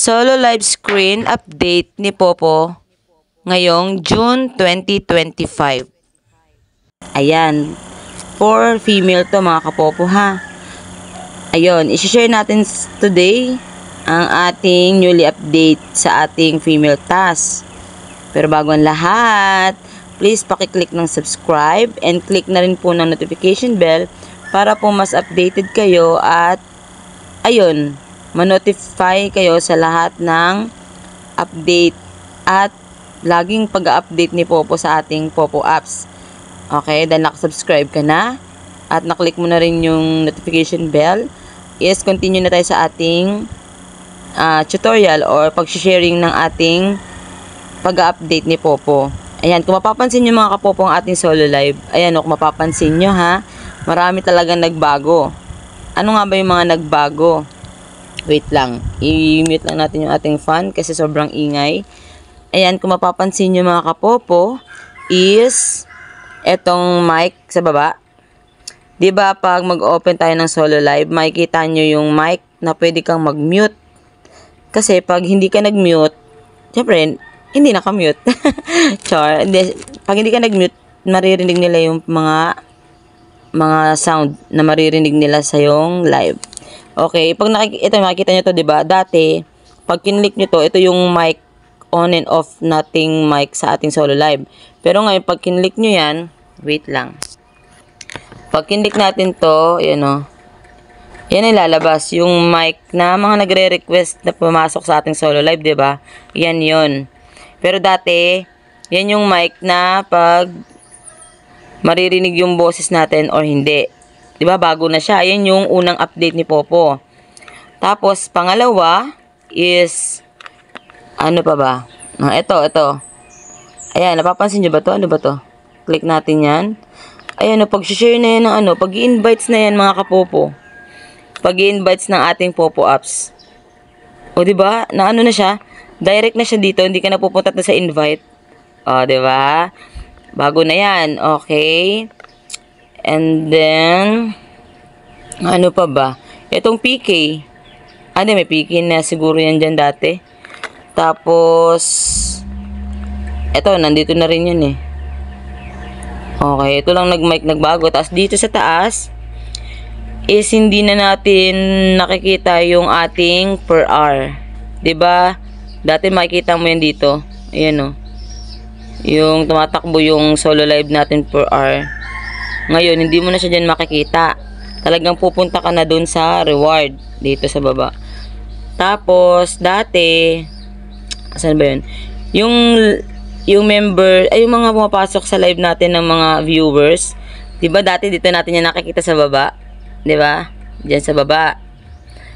solo live screen update ni Popo ngayong June 2025. Ayan, for female to mga kapopo ha. Ayun, isi-share natin today ang ating newly update sa ating female task. Pero bago ang lahat, please pakiclick ng subscribe and click na rin po ng notification bell para po mas updated kayo at ayun, ma-notify kayo sa lahat ng update at laging pag-update ni Popo sa ating Popo apps. Okay, dahil nakasubscribe ka na at naklik mo na rin yung notification bell, is continue na tayo sa ating tutorial or pag-sharing ng ating pag-update ni Popo. Ayan, kung mapapansin nyo mga kapopo ang ating solo live, ayan o, kung mapapansin nyo ha, marami talagang nagbago. Ano nga ba yung mga nagbago? Wait lang, i-mute lang natin yung ating fan kasi sobrang ingay. Ayan, kung mapapansin nyo mga kapopo, is etong mic sa baba. Diba pag mag-open tayo ng solo live, makikita nyo yung mic na pwede kang mag-mute. Kasi pag hindi ka nag-mute, syempre, hindi naka-mute. Char, pag hindi ka nag-mute, maririnig nila yung mga sound na maririnig nila sa yung live. Okay, pag ito makikita nyo to, diba? Dati, pag kinlik nyo to, ito yung mic on and off nating mic sa ating solo live. Pero ngayon, pag kinlik nyo yan, wait lang. Pag kinlik natin to, yan o. Yan ay lalabas. Yung mic na mga nagre-request na pumasok sa ating solo live, diba? Yan yun. Pero dati, yan yung mic na pag maririnig yung boses natin or hindi. Diba, bago na siya. Ayan yung unang update ni Popo. Tapos, pangalawa is, ano pa ba? Ito. Ayan, napapansin nyo ba to? Ano ba to? Click natin yan. Ayan, pag-share na yan ng pag-i-invites na yan mga kapopo. Pag-i-invites ng ating Popo apps. O, diba? Na ano na siya? Direct na siya dito. Hindi ka na pupunta na sa invite. O, diba? Bago na yan. Okay. And then, ano pa ba? Itong PK. May PK na siguro yan dyan dati. Tapos, ito, nandito na rin yun eh. Okay, ito lang nagbago. Tapos dito sa taas, is hindi na natin nakikita yung ating per hour. Diba? Dati makikita mo yan dito. Ayan o. Yung tumatakbo yung solo live natin per hour. Ngayon, hindi mo na siya dyan makikita. Talagang pupunta ka na dun sa reward. Dito sa baba. Tapos, dati, saan ba yun? Yung member, ay yung mga pumapasok sa live natin ng mga viewers. Diba dati dito natin yan nakikita sa baba? Diba? Diyan sa baba.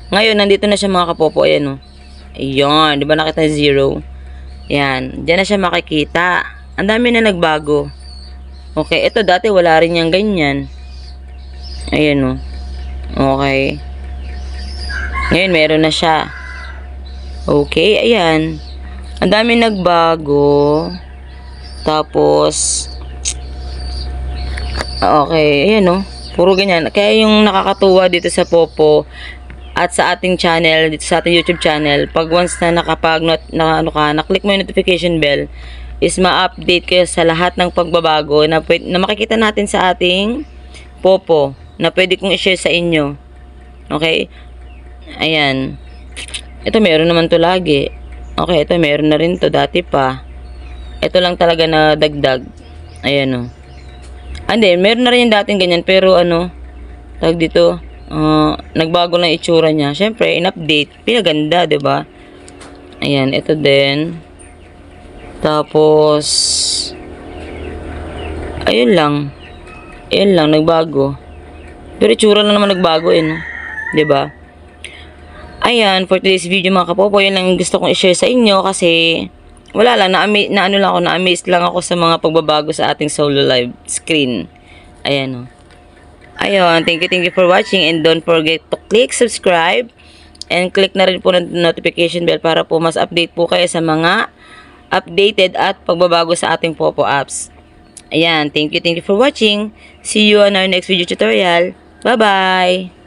Ngayon, nandito na siya mga kapopo. Ayan o. Ayan. Diba nakita 0? Ayan. Diyan na siya makikita. Ang dami na nagbago. Okay, ito dati wala rin yung ganyan. Ayan o. Okay. Ngayon meron na siya. Okay, ayan. Ang dami nagbago. Tapos okay, ayan o. Puro ganyan. Kaya yung nakakatuwa dito sa Popo at sa ating channel, dito sa ating YouTube channel, pag once na na-click mo yung notification bell, is ma-update kayo sa lahat ng pagbabago na makikita natin sa ating Popo na pwede kong i-share sa inyo. Okay? Ayan. Ito meron naman to lagi. Okay, ito meron na rin to dati pa. Ito lang talaga na dagdag. Ayan o. And then, meron na rin yung dating ganyan pero tawag dito, nagbago lang itsura niya. Syempre, in-update. Pinaganda, diba? Ayan, ito din. Tapos, ayun lang, nagbago. Pero itsura lang naman nagbago no? Diba? Ayan, for today's video mga kapopo, yun lang gusto kong i-share sa inyo kasi wala lang, na-amaze lang ako sa mga pagbabago sa ating solo live screen. Ayan o. Ayun, thank you for watching and don't forget to click subscribe and click na rin po ng notification bell para po mas update po kayo sa mga updated at pagbabago sa ating Popo apps. Ayan, thank you for watching. See you on our next video tutorial. Bye-bye!